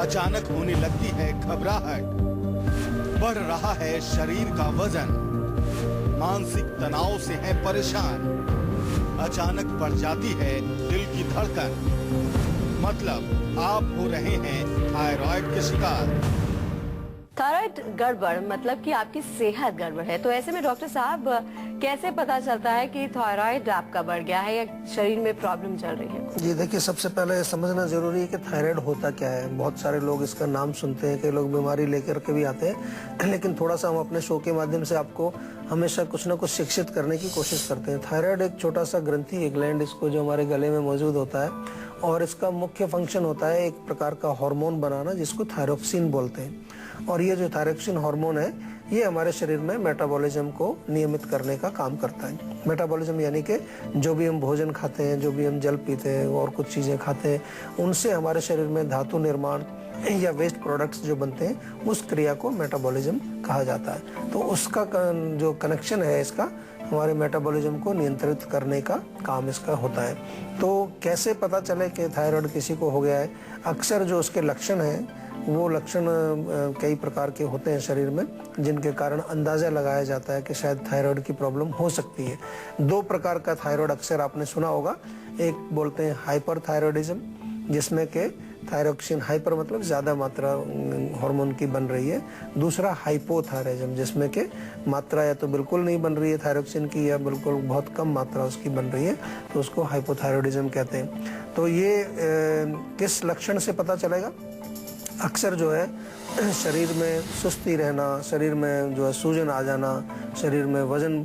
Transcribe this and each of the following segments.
अचानक होने लगती है घबराहट, बढ़ रहा है शरीर का वजन, मानसिक तनाव से है परेशान, अचानक बढ़ जाती है दिल की धड़कन, मतलब आप हो रहे हैं थायराइड के शिकार। थायराइड गड़बड़ मतलब कि आपकी सेहत गड़बड़ है। तो ऐसे में डॉक्टर साहब कैसे पता चलता है कि थायराइड आपका बढ़ गया है या शरीर में प्रॉब्लम चल रही है? जी देखिए, सबसे पहले समझना जरूरी है कि थायराइड होता क्या है। बहुत सारे लोग इसका नाम सुनते हैं, कई लोग बीमारी लेकर के भी आते हैं, लेकिन थोड़ा सा हम अपने शो के माध्यम से आपको हमेशा कुछ ना कुछ शिक्षित करने की कोशिश करते हैं। थायराइड एक छोटा सा ग्रंथि, एक ग्लैंड इसको जो हमारे गले में मौजूद होता है, और इसका मुख्य फंक्शन होता है एक प्रकार का हार्मोन बनाना जिसको थायरोक्सिन बोलते हैं। और ये जो थायरोक्सिन हार्मोन है ये हमारे शरीर में मेटाबॉलिज्म को नियमित करने का काम करता है। मेटाबॉलिज्म यानी कि जो भी हम भोजन खाते हैं, जो भी हम जल पीते हैं और कुछ चीज़ें खाते हैं, उनसे हमारे शरीर में धातु निर्माण या वेस्ट प्रोडक्ट्स जो बनते हैं उस क्रिया को मेटाबॉलिज्म कहा जाता है। तो उसका जो कनेक्शन है इसका हमारे मेटाबॉलिज्म को नियंत्रित करने का काम इसका होता है। तो कैसे पता चले कि थायराइड किसी को हो गया है? अक्सर जो उसके लक्षण हैं वो लक्षण कई प्रकार के होते हैं शरीर में, जिनके कारण अंदाज़ा लगाया जाता है कि शायद थायराइड की प्रॉब्लम हो सकती है। दो प्रकार का थायराइड अक्सर आपने सुना होगा। एक बोलते हैं हाइपर थायराइडिज्म, जिसमें कि थायरोक्सिन, हाइपर मतलब ज़्यादा मात्रा हार्मोन की बन रही है। दूसरा हाइपोथायराइडिज्म, जिसमें कि मात्रा या तो बिल्कुल नहीं बन रही है थायरोक्सिन की या बिल्कुल बहुत कम मात्रा उसकी बन रही है, तो उसको हाइपोथायराइडिज्म कहते हैं। तो ये किस लक्षण से पता चलेगा? अक्सर जो है शरीर में सुस्ती रहना, शरीर में जो है सूजन आ जाना, शरीर में वजन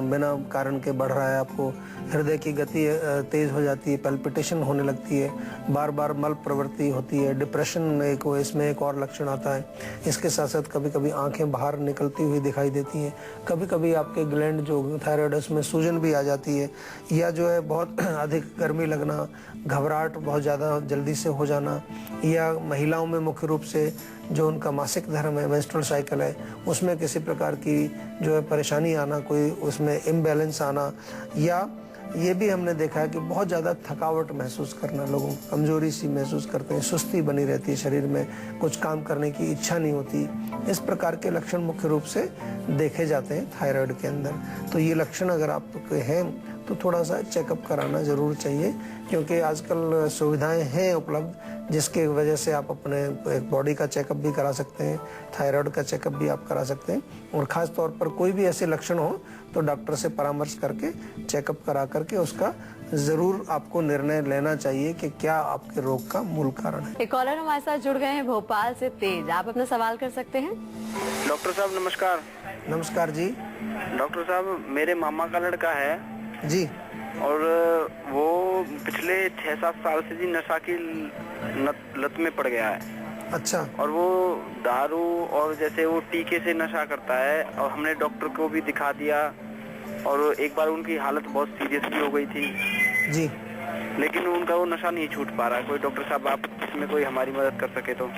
बिना कारण के बढ़ रहा है, आपको हृदय की गति तेज हो जाती है, पैल्पिटेशन होने लगती है, बार बार मल प्रवृत्ति होती है, डिप्रेशन इसमें एक और लक्षण आता है। इसके साथ साथ कभी कभी आंखें बाहर निकलती हुई दिखाई देती हैं, कभी कभी आपके ग्लैंड जो थायराइड उसमें सूजन भी आ जाती है, या जो है बहुत अधिक गर्मी लगना, घबराहट बहुत ज़्यादा जल्दी से हो जाना, या महिलाओं में मुख्य रूप से जो उनका मासिक धर्म है, मेंस्ट्रुअल साइकिल है, उसमें किसी प्रकार की जो है परेशानी आना, कोई उसमें इम्बैलेंस आना, या ये भी हमने देखा है कि बहुत ज़्यादा थकावट महसूस करना, लोगों को कमजोरी सी महसूस करते हैं, सुस्ती बनी रहती है शरीर में, कुछ काम करने की इच्छा नहीं होती। इस प्रकार के लक्षण मुख्य रूप से देखे जाते हैं थायराइड के अंदर। तो ये लक्षण अगर आपके हैं तो थोड़ा सा चेकअप कराना ज़रूर चाहिए, क्योंकि आजकल सुविधाएं हैं उपलब्ध जिसके वजह से आप अपने बॉडी का चेकअप भी करा सकते हैं, थायराइड का चेकअप भी आप करा सकते हैं। और ख़ास तौर पर कोई भी ऐसे लक्षण हो तो डॉक्टर से परामर्श करके चेकअप करा करके उसका ज़रूर आपको निर्णय लेना चाहिए कि क्या आपके रोग का मूल कारण है। एक कॉलर हमारे साथ जुड़ गए हैं भोपाल से, तेज, आप अपना सवाल कर सकते हैं। डॉक्टर साहब नमस्कार। नमस्कार जी। डॉक्टर साहब, मेरे मामा का लड़का है जी, और वो पिछले 6-7 साल से जी नशा की लत में पड़ गया है। अच्छा। और वो दारू और जैसे वो टीके से नशा करता है, और हमने डॉक्टर को भी दिखा दिया, और एक बार उनकी हालत बहुत सीरियस भी हो गई थी जी, लेकिन उनका वो नशा नहीं छूट पा रहा है। कोई डॉक्टर साहब आप इसमें कोई हमारी मदद कर सके तो।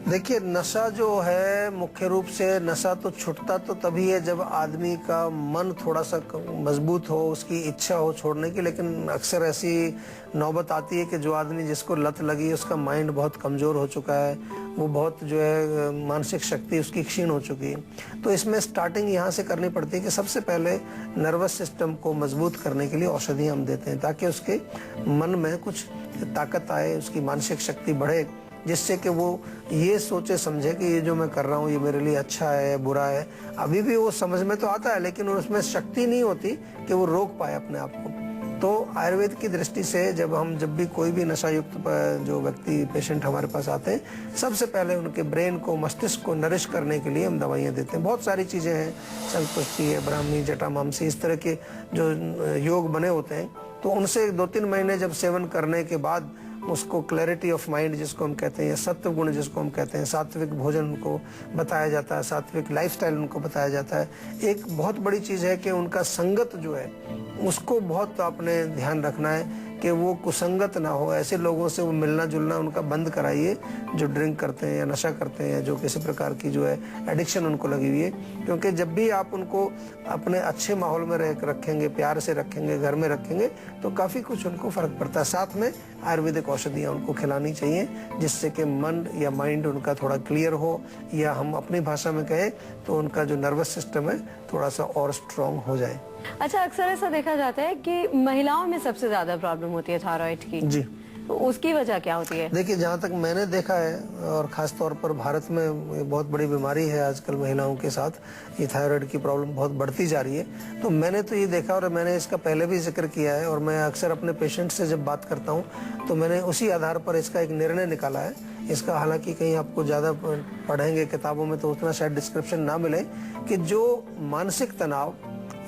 देखिए, नशा जो है मुख्य रूप से नशा तो छुटता तो तभी है जब आदमी का मन थोड़ा सा मजबूत हो, उसकी इच्छा हो छोड़ने की। लेकिन अक्सर ऐसी नौबत आती है कि जो आदमी जिसको लत लगी है उसका माइंड बहुत कमजोर हो चुका है, वो बहुत जो है मानसिक शक्ति उसकी क्षीण हो चुकी है। तो इसमें स्टार्टिंग यहाँ से करनी पड़ती है कि सबसे पहले नर्वस सिस्टम को मजबूत करने के लिए औषधियाँ हम देते हैं, ताकि उसके मन में कुछ ताकत आए, उसकी मानसिक शक्ति बढ़े, जिससे कि वो ये सोचे समझे कि ये जो मैं कर रहा हूँ ये मेरे लिए अच्छा है बुरा है। अभी भी वो समझ में तो आता है, लेकिन उसमें शक्ति नहीं होती कि वो रोक पाए अपने आप को। तो आयुर्वेद की दृष्टि से जब भी कोई भी नशा युक्त जो व्यक्ति पेशेंट हमारे पास आते हैं, सबसे पहले उनके ब्रेन को, मस्तिष्क को नरिश करने के लिए हम दवाइयाँ देते हैं। बहुत सारी चीज़ें हैं, संतुष्टि है, ब्राह्मी, जटामांसी, इस तरह के जो योग बने होते हैं। तो उनसे 2-3 महीने जब सेवन करने के बाद उसको क्लैरिटी ऑफ माइंड जिसको हम कहते हैं, या सत्व गुण जिसको हम कहते हैं, सात्विक भोजन उनको बताया जाता है, सात्विक लाइफस्टाइल उनको बताया जाता है। एक बहुत बड़ी चीज़ है कि उनका संगत जो है उसको बहुत आपने ध्यान रखना है कि वो कुसंगत ना हो। ऐसे लोगों से वो मिलना जुलना उनका बंद कराइए जो ड्रिंक करते हैं या नशा करते हैं, जो किसी प्रकार की जो है एडिक्शन उनको लगी हुई है। क्योंकि जब भी आप उनको अपने अच्छे माहौल में रखेंगे, प्यार से रखेंगे, घर में रखेंगे, तो काफ़ी कुछ उनको फ़र्क पड़ता है। साथ में आयुर्वेदिक औषधियाँ उनको खिलानी चाहिए, जिससे कि मन या माइंड उनका थोड़ा क्लियर हो, या हम अपनी भाषा में कहें तो उनका जो नर्वस सिस्टम है थोड़ा सा और स्ट्रांग हो जाए। अच्छा, अक्सर ऐसा देखा जाता है कि महिलाओं में सबसे ज्यादा प्रॉब्लम होती है थायराइड की। जी, तो उसकी वजह क्या होती है? देखिए, जहाँ तक मैंने देखा है, और ख़ास तौर पर भारत में ये बहुत बड़ी बीमारी है आजकल महिलाओं के साथ, ये थायराइड की प्रॉब्लम बहुत बढ़ती जा रही है। तो मैंने तो ये देखा, और मैंने इसका पहले भी जिक्र किया है, और मैं अक्सर अपने पेशेंट से जब बात करता हूँ तो मैंने उसी आधार पर इसका एक निर्णय निकाला है। इसका हालांकि कहीं आपको ज़्यादा पढ़ेंगे किताबों में तो उतना शायद डिस्क्रिप्शन ना मिले, कि जो मानसिक तनाव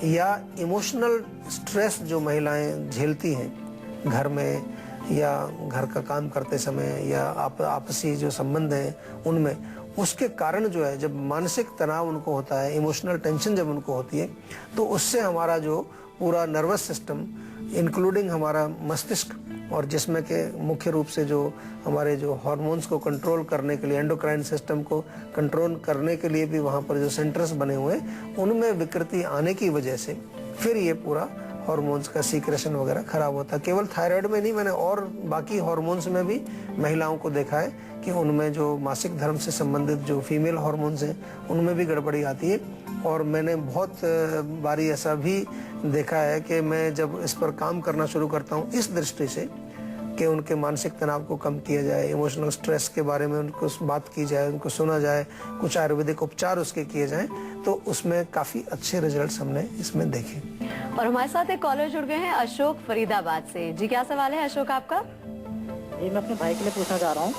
या इमोशनल स्ट्रेस जो महिलाएं झेलती हैं घर में या घर का काम करते समय या आपसी जो संबंध हैं उनमें, उसके कारण जो है, जब मानसिक तनाव उनको होता है, इमोशनल टेंशन जब उनको होती है, तो उससे हमारा जो पूरा नर्वस सिस्टम इंक्लूडिंग हमारा मस्तिष्क, और जिसमें के मुख्य रूप से जो हमारे जो हार्मोन्स को कंट्रोल करने के लिए, एंडोक्राइन सिस्टम को कंट्रोल करने के लिए भी वहाँ पर जो सेंटर्स बने हुए हैं, उनमें विकृति आने की वजह से फिर ये पूरा हार्मोन्स का सीक्रेशन वगैरह खराब होता है। केवल थायराइड में नहीं, मैंने और बाकी हार्मोन्स में भी महिलाओं को देखा है कि उनमें जो मासिक धर्म से संबंधित जो फीमेल हार्मोन्स हैं उनमें भी गड़बड़ी आती है। और मैंने बहुत बारी ऐसा भी देखा है कि मैं जब इस पर काम करना शुरू करता हूँ इस दृष्टि से कि उनके मानसिक तनाव को कम किया जाए, इमोशनल स्ट्रेस के बारे में उनको बात की जाए, उनको सुना जाए, कुछ आयुर्वेदिक उपचार उसके किए जाएं, तो उसमें काफ़ी अच्छे रिजल्ट्स हमने इसमें देखे। और हमारे साथ एक कॉलर जुड़ गए हैं, अशोक फरीदाबाद से। जी, क्या सवाल है अशोक आपका? जी, मैं अपने भाई के लिए पूछना चाह रहा हूँ।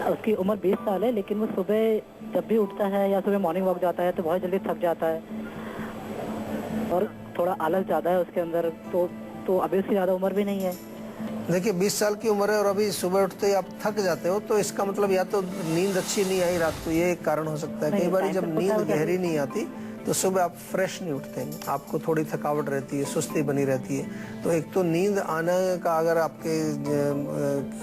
उसकी उम्र 20 साल है, लेकिन वो सुबह जब भी उठता है या सुबह मॉर्निंग वॉक जाता है तो बहुत जल्दी थक जाता है और थोड़ा आलस ज़्यादा है उसके अंदर। तो अभी उसकी ज़्यादा उम्र भी नहीं है। देखिए, 20 साल की उम्र है और अभी सुबह उठते ही आप थक जाते हो, तो इसका मतलब या तो नींद अच्छी नहीं आई रात को, ये एक कारण हो सकता है। कई बार जब नींद गहरी नहीं आती तो सुबह आप फ्रेश नहीं उठते, आपको थोड़ी थकावट रहती है, सुस्ती बनी रहती है। तो एक तो नींद आने का अगर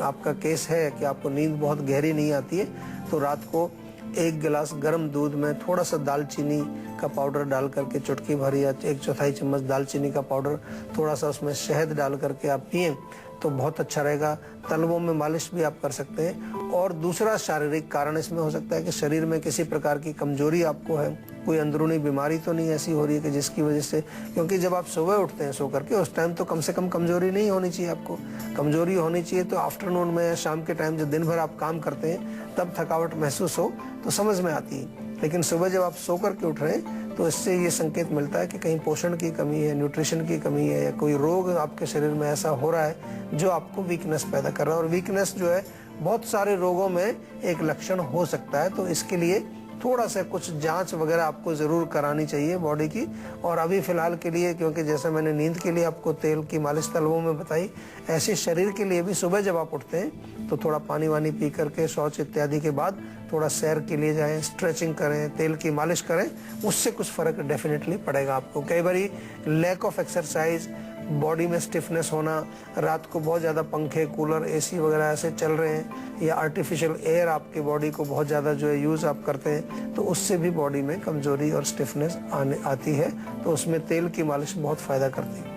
आपका केस है कि आपको नींद बहुत गहरी नहीं आती है, तो रात को 1 गिलास गर्म दूध में थोड़ा सा दालचीनी का पाउडर डाल करके, चुटकी भर या 1/4 चम्मच दालचीनी का पाउडर, थोड़ा सा उसमें शहद डाल करके आप पिएं तो बहुत अच्छा रहेगा। तलवों में मालिश भी आप कर सकते हैं। और दूसरा शारीरिक कारण इसमें हो सकता है कि शरीर में किसी प्रकार की कमजोरी आपको है, कोई अंदरूनी बीमारी तो नहीं ऐसी हो रही है कि जिसकी वजह से, क्योंकि जब आप सुबह उठते हैं सो करके उस टाइम तो कम से कम कमजोरी नहीं होनी चाहिए। आपको कमजोरी होनी चाहिए तो आफ्टरनून में, शाम के टाइम जब दिन भर आप काम करते हैं तब थकावट महसूस हो तो समझ में आती है। लेकिन सुबह जब आप सो करके उठ रहे हैं तो इससे ये संकेत मिलता है कि कहीं पोषण की कमी है, न्यूट्रिशन की कमी है, या कोई रोग आपके शरीर में ऐसा हो रहा है जो आपको वीकनेस पैदा कर रहा है। और वीकनेस जो है बहुत सारे रोगों में एक लक्षण हो सकता है। तो इसके लिए थोड़ा सा कुछ जांच वगैरह आपको जरूर करानी चाहिए बॉडी की। और अभी फिलहाल के लिए, क्योंकि जैसे मैंने नींद के लिए आपको तेल की मालिश तलवों में बताई, ऐसे शरीर के लिए भी सुबह जब आप उठते हैं तो थोड़ा पानी वानी पी करके, शौच इत्यादि के बाद थोड़ा सैर के लिए जाएं, स्ट्रेचिंग करें, तेल की मालिश करें, उससे कुछ फर्क डेफिनेटली पड़ेगा आपको। कई बारी लैक ऑफ एक्सरसाइज, बॉडी में स्टिफनेस होना, रात को बहुत ज़्यादा पंखे, कूलर, एसी वगैरह ऐसे चल रहे हैं, या आर्टिफिशियल एयर आपकी बॉडी को बहुत ज़्यादा जो है यूज़ आप करते हैं, तो उससे भी बॉडी में कमजोरी और स्टिफनेस आती है। तो उसमें तेल की मालिश बहुत फ़ायदा करती है।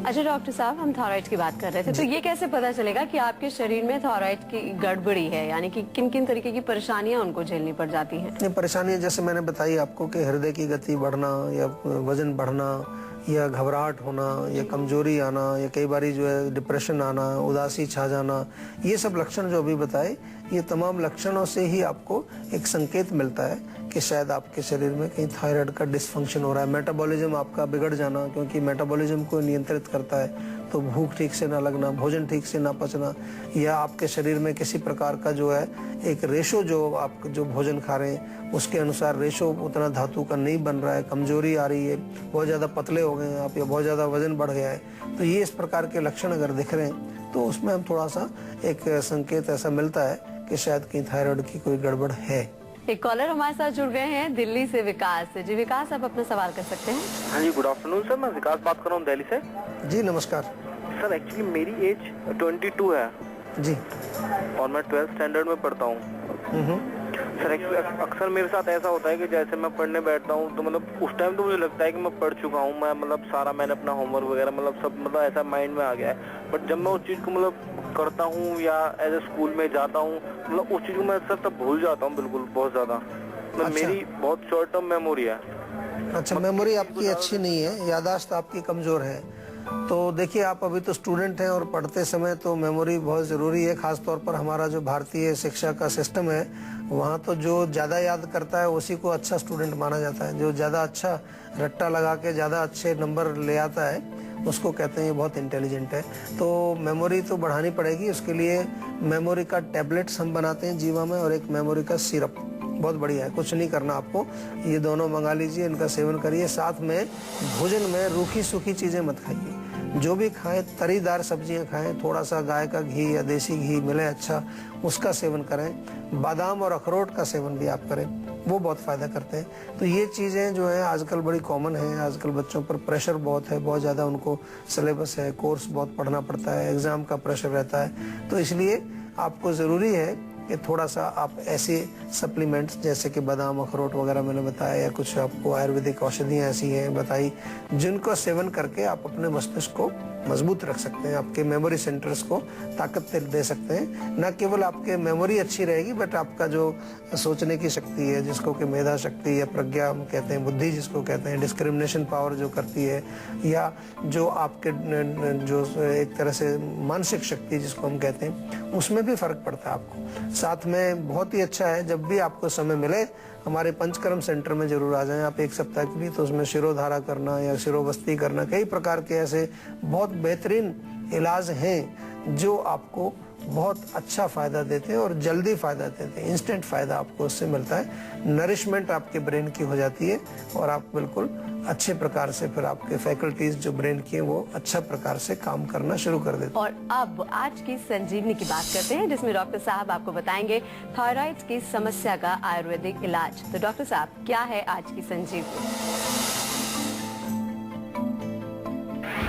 अच्छा डॉक्टर साहब, हम थायराइड की बात कर रहे थे, तो ये कैसे पता चलेगा कि आपके शरीर में थायराइड की गड़बड़ी है, यानी कि किन किन तरीके की परेशानियां उनको झेलनी पड़ जाती हैं? ये परेशानियां जैसे मैंने बताई आपको कि हृदय की गति बढ़ना, या वजन बढ़ना, या घबराहट होना, या कमजोरी आना, या कई बारी जो है डिप्रेशन आना, उदासी छा जाना, ये सब लक्षण जो अभी बताए, ये तमाम लक्षणों से ही आपको एक संकेत मिलता है कि शायद आपके शरीर में कहीं थायराइड का डिसफंक्शन हो रहा है। मेटाबॉलिज्म आपका बिगड़ जाना, क्योंकि मेटाबॉलिज्म को नियंत्रित करता है, तो भूख ठीक से ना लगना, भोजन ठीक से ना पचना, या आपके शरीर में किसी प्रकार का जो है एक रेशो, जो आप जो भोजन खा रहे हैं उसके अनुसार रेशो उतना धातु का नहीं बन रहा है, कमजोरी आ रही है, बहुत ज़्यादा पतले हो गए हैं आप, या बहुत ज़्यादा वजन बढ़ गया है, तो ये इस प्रकार के लक्षण अगर दिख रहे हैं तो उसमें हम थोड़ा सा एक संकेत ऐसा मिलता है कि शायद कहीं थायराइड की कोई गड़बड़ है। एक कॉलर हमारे साथ जुड़ गए हैं दिल्ली से, विकास से। जी विकास, आप अपना सवाल कर सकते हैं। हाँ जी, गुड आफ्टरनून सर, मैं विकास बात कर रहा हूँ दिल्ली से। जी नमस्कार सर, एक्चुअली मेरी एज 22 है जी, और मैं 12th स्टैंडर्ड में पढ़ता हूँ। सर अक्सर मेरे साथ ऐसा होता है कि जैसे मैं पढ़ने बैठता हूँ तो मतलब उस टाइम तो मुझे लगता है कि मैं पढ़ चुका हूँ, मैं मतलब सारा मैंने अपना होमवर्क वगैरह मतलब सब मतलब ऐसा माइंड में आ गया है। बट जब मैं उस चीज़ को मतलब करता हूँ या एज ए स्कूल में जाता हूँ मतलब उस चीज़ को मैं सर तब भूल जाता हूँ बिल्कुल, बहुत ज़्यादा। मतलब अच्छा। मेरी बहुत शॉर्ट टर्म मेमोरी है। अच्छा, मेमोरी आपकी अच्छी नहीं है, याददाश्त आपकी कमज़ोर है। तो देखिए, आप अभी तो स्टूडेंट हैं और पढ़ते समय तो मेमोरी बहुत ज़रूरी है। ख़ास तौर पर हमारा जो भारतीय शिक्षा का सिस्टम है, वहाँ तो जो ज़्यादा याद करता है उसी को अच्छा स्टूडेंट माना जाता है। जो ज़्यादा अच्छा रट्टा लगा के ज़्यादा अच्छे नंबर ले आता है उसको कहते हैं ये बहुत इंटेलिजेंट है। तो मेमोरी तो बढ़ानी पड़ेगी। उसके लिए मेमोरी का टैबलेट्स हम बनाते हैं जीवा में, और एक मेमोरी का सिरप, बहुत बढ़िया है। कुछ नहीं करना आपको, ये दोनों मंगा लीजिए, इनका सेवन करिए। साथ में भोजन में रूखी सूखी चीज़ें मत खाइए, जो भी खाएं तरीदार सब्जियां खाएं, थोड़ा सा गाय का घी या देसी घी मिले अच्छा, उसका सेवन करें। बादाम और अखरोट का सेवन भी आप करें, वो बहुत फ़ायदा करते हैं। तो ये चीज़ें जो है आजकल बड़ी कॉमन है। आजकल बच्चों पर प्रेशर बहुत है, बहुत ज़्यादा उनको सिलेबस है, कोर्स बहुत पढ़ना पड़ता है, एग्ज़ाम का प्रेशर रहता है। तो इसलिए आपको ज़रूरी है कि थोड़ा सा आप ऐसे सप्लीमेंट्स जैसे कि बादाम अखरोट वगैरह मैंने बताया, या कुछ आपको आयुर्वेदिक औषधियाँ ऐसी हैं बताई, जिनको सेवन करके आप अपने मस्तिष्क को मजबूत रख सकते हैं, आपके मेमोरी सेंटर्स को ताकत दे सकते हैं। न केवल आपके मेमोरी अच्छी रहेगी, बट आपका जो सोचने की शक्ति है, जिसको कि मेधा शक्ति या प्रज्ञा हम कहते हैं, बुद्धि जिसको कहते हैं, डिस्क्रिमिनेशन पावर जो करती है, या जो आपके जो एक तरह से मानसिक शक्ति जिसको हम कहते हैं, उसमें भी फर्क पड़ता है आपको। साथ में बहुत ही अच्छा है, जब भी आपको समय मिले हमारे पंचकर्म सेंटर में जरूर आ जाएं आप एक सप्ताह के लिए। तो उसमें शिरोधारा करना या शिरोबस्ती करना, कई प्रकार के ऐसे बहुत बेहतरीन इलाज हैं जो आपको बहुत अच्छा फ़ायदा देते हैं और जल्दी फ़ायदा देते हैं। इंस्टेंट फ़ायदा आपको उससे मिलता है, नरिशमेंट आपके ब्रेन की हो जाती है, और आप बिल्कुल अच्छे प्रकार से फिर आपके फैकल्टीज जो ब्रेन की है वो अच्छा प्रकार से काम करना शुरू कर देते हैं। और अब आज की संजीवनी की बात करते हैं, जिसमें डॉक्टर साहब आपको बताएंगे थायराइड की समस्या का आयुर्वेदिक इलाज। तो डॉक्टर साहब, क्या है आज की संजीवनी?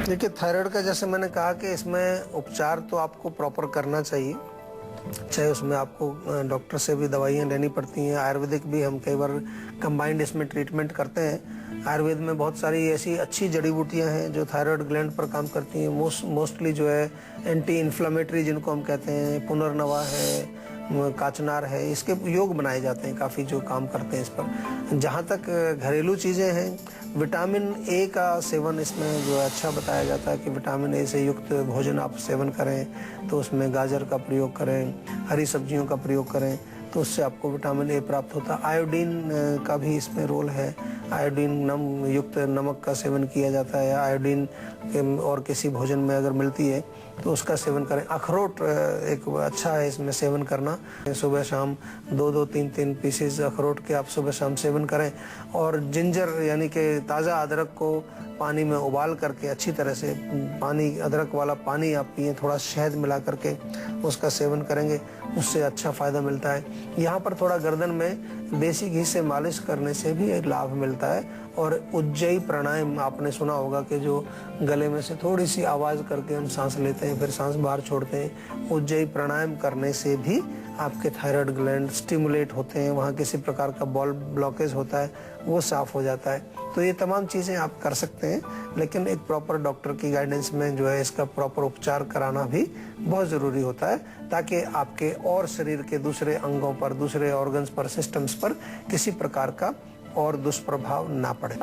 देखिए, थायराइड का जैसे मैंने कहा कि इसमें उपचार तो आपको प्रॉपर करना चाहिए, चाहे उसमें आपको डॉक्टर से भी दवाइयाँ लेनी पड़ती हैं। आयुर्वेदिक भी हम कई बार कंबाइंड इसमें ट्रीटमेंट करते हैं। आयुर्वेद में बहुत सारी ऐसी अच्छी जड़ी बूटियाँ हैं जो थायराइड ग्लैंड पर काम करती हैं। मोस्टली जो है एंटी इन्फ्लामेटरी जिनको हम कहते हैं, पुनर्नवा है, काचनार है, इसके योग बनाए जाते हैं काफ़ी जो काम करते हैं इस पर। जहाँ तक घरेलू चीज़ें हैं, विटामिन ए का सेवन इसमें जो अच्छा बताया जाता है कि विटामिन ए से युक्त भोजन आप सेवन करें, तो उसमें गाजर का प्रयोग करें, हरी सब्जियों का प्रयोग करें, तो उससे आपको विटामिन ए प्राप्त होता है। आयोडीन का भी इसमें रोल है, आयोडीन युक्त नमक का सेवन किया जाता है, या आयोडीन और किसी भोजन में अगर मिलती है तो उसका सेवन करें। अखरोट एक अच्छा है इसमें सेवन करना, सुबह शाम 2-2, 3-3 पीसेस अखरोट के आप सुबह शाम सेवन करें। और जिंजर यानी कि ताज़ा अदरक को पानी में उबाल करके अच्छी तरह से अदरक वाला पानी आप पिए, थोड़ा शहद मिला करके उसका सेवन करेंगे, उससे अच्छा फ़ायदा मिलता है। यहाँ पर थोड़ा गर्दन में देसी घी से मालिश करने से भी एक लाभ मिलता है। और उज्जयी प्राणायाम आपने सुना होगा कि जो गले में से थोड़ी सी आवाज़ करके हम सांस लेते हैं फिर सांस बाहर छोड़ते हैं, उज्जयी प्राणायाम करने से भी आपके थायराइड ग्लैंड स्टिमुलेट होते हैं, वहाँ किसी प्रकार का बॉल ब्लॉकेज होता है वो साफ हो जाता है। तो ये तमाम चीज़ें आप कर सकते हैं, लेकिन एक प्रॉपर डॉक्टर की गाइडेंस में जो है इसका प्रॉपर उपचार कराना भी बहुत ज़रूरी होता है, ताकि आपके और शरीर के दूसरे अंगों पर, दूसरे ऑर्गन्स पर, सिस्टम्स पर किसी प्रकार का और दुष्प्रभाव ना पड़े।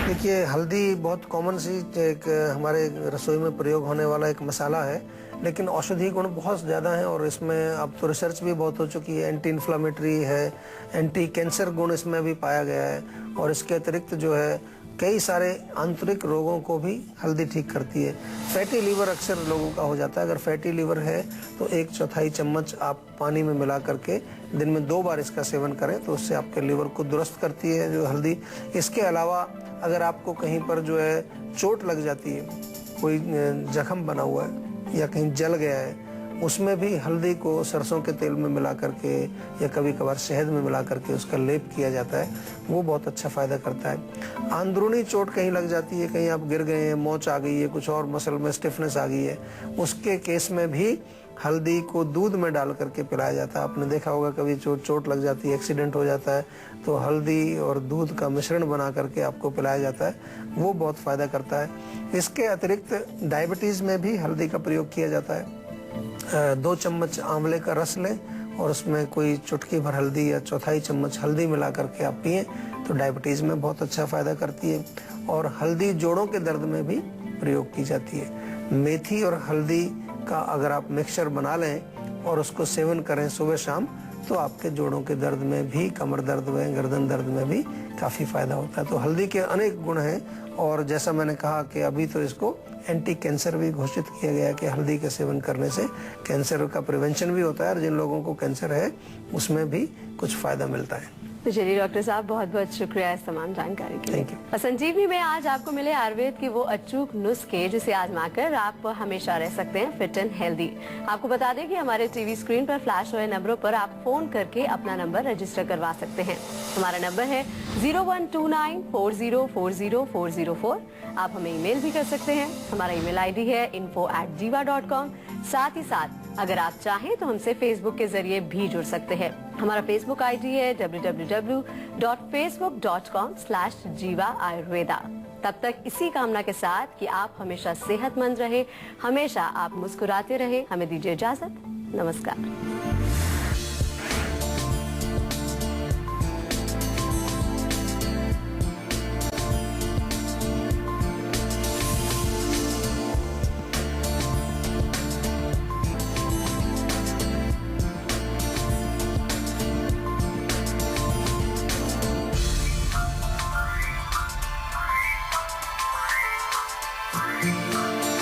देखिए, हल्दी बहुत कॉमन सी एक हमारे रसोई में प्रयोग होने वाला एक मसाला है, लेकिन औषधि गुण बहुत ज़्यादा हैं और इसमें अब तो रिसर्च भी बहुत हो चुकी है। एंटी इन्फ्लामेटरी है, एंटी कैंसर गुण इसमें भी पाया गया है, और इसके अतिरिक्त जो है कई सारे आंतरिक रोगों को भी हल्दी ठीक करती है। फैटी लीवर अक्सर लोगों का हो जाता है, अगर फैटी लीवर है तो 1/4 चम्मच आप पानी में मिला करके दिन में 2 बार इसका सेवन करें, तो उससे आपके लीवर को दुरुस्त करती है जो हल्दी। इसके अलावा अगर आपको कहीं पर जो है चोट लग जाती है, कोई जख्म बना हुआ है या कहीं जल गया है, उसमें भी हल्दी को सरसों के तेल में मिला करके या कभी कभार शहद में मिला करके उसका लेप किया जाता है, वो बहुत अच्छा फ़ायदा करता है। अंदरूनी चोट कहीं लग जाती है, कहीं आप गिर गए हैं, मोच आ गई है, कुछ और मसल में स्टिफनेस आ गई है, उसके केस में भी हल्दी को दूध में डाल करके पिलाया जाता है। आपने देखा होगा कभी चोट लग जाती है, एक्सीडेंट हो जाता है, तो हल्दी और दूध का मिश्रण बना करके आपको पिलाया जाता है, वो बहुत फायदा करता है। इसके अतिरिक्त डायबिटीज में भी हल्दी का प्रयोग किया जाता है। 2 चम्मच आंवले का रस लें और उसमें कोई चुटकी भर हल्दी या चौथाई चम्मच हल्दी मिला करके आप पिएं तो डायबिटीज में बहुत अच्छा फायदा करती है। और हल्दी जोड़ों के दर्द में भी प्रयोग की जाती है। मेथी और हल्दी का अगर आप मिक्सचर बना लें और उसको सेवन करें सुबह शाम तो आपके जोड़ों के दर्द में भी, कमर दर्द में, गर्दन दर्द में भी काफी फायदा होता है। तो हल्दी के अनेक गुण हैं और जैसा मैंने कहा कि अभी तो इसको एंटी कैंसर भी घोषित किया गया है कि हल्दी के सेवन करने से कैंसर का प्रिवेंशन भी होता है और जिन लोगों को कैंसर है उसमें भी कुछ फायदा मिलता है। तो चलिए डॉक्टर साहब, बहुत बहुत शुक्रिया इस तमाम जानकारी के लिए। Thank you. और संजीवनी में आज आपको मिले आयुर्वेद के वो अचूक नुस्खे जिसे आजमाकर आप हमेशा रह सकते हैं फिट एंड हेल्दी। आपको बता दें कि हमारे टीवी स्क्रीन पर फ्लैश हुए नंबरों पर आप फोन करके अपना नंबर रजिस्टर करवा सकते हैं। हमारा नंबर है 0129404004। आप हमें ईमेल भी कर सकते हैं। हमारा ईमेल आईडी है info@jiva.com। साथ ही साथ अगर आप चाहें तो हमसे फेसबुक के जरिए भी जुड़ सकते हैं। हमारा फेसबुक आईडी है www.facebook.com/jiva ayurveda। तब तक इसी कामना के साथ कि आप हमेशा सेहतमंद रहे, हमेशा आप मुस्कुराते रहे, हमें दीजिए इजाजत। नमस्कार।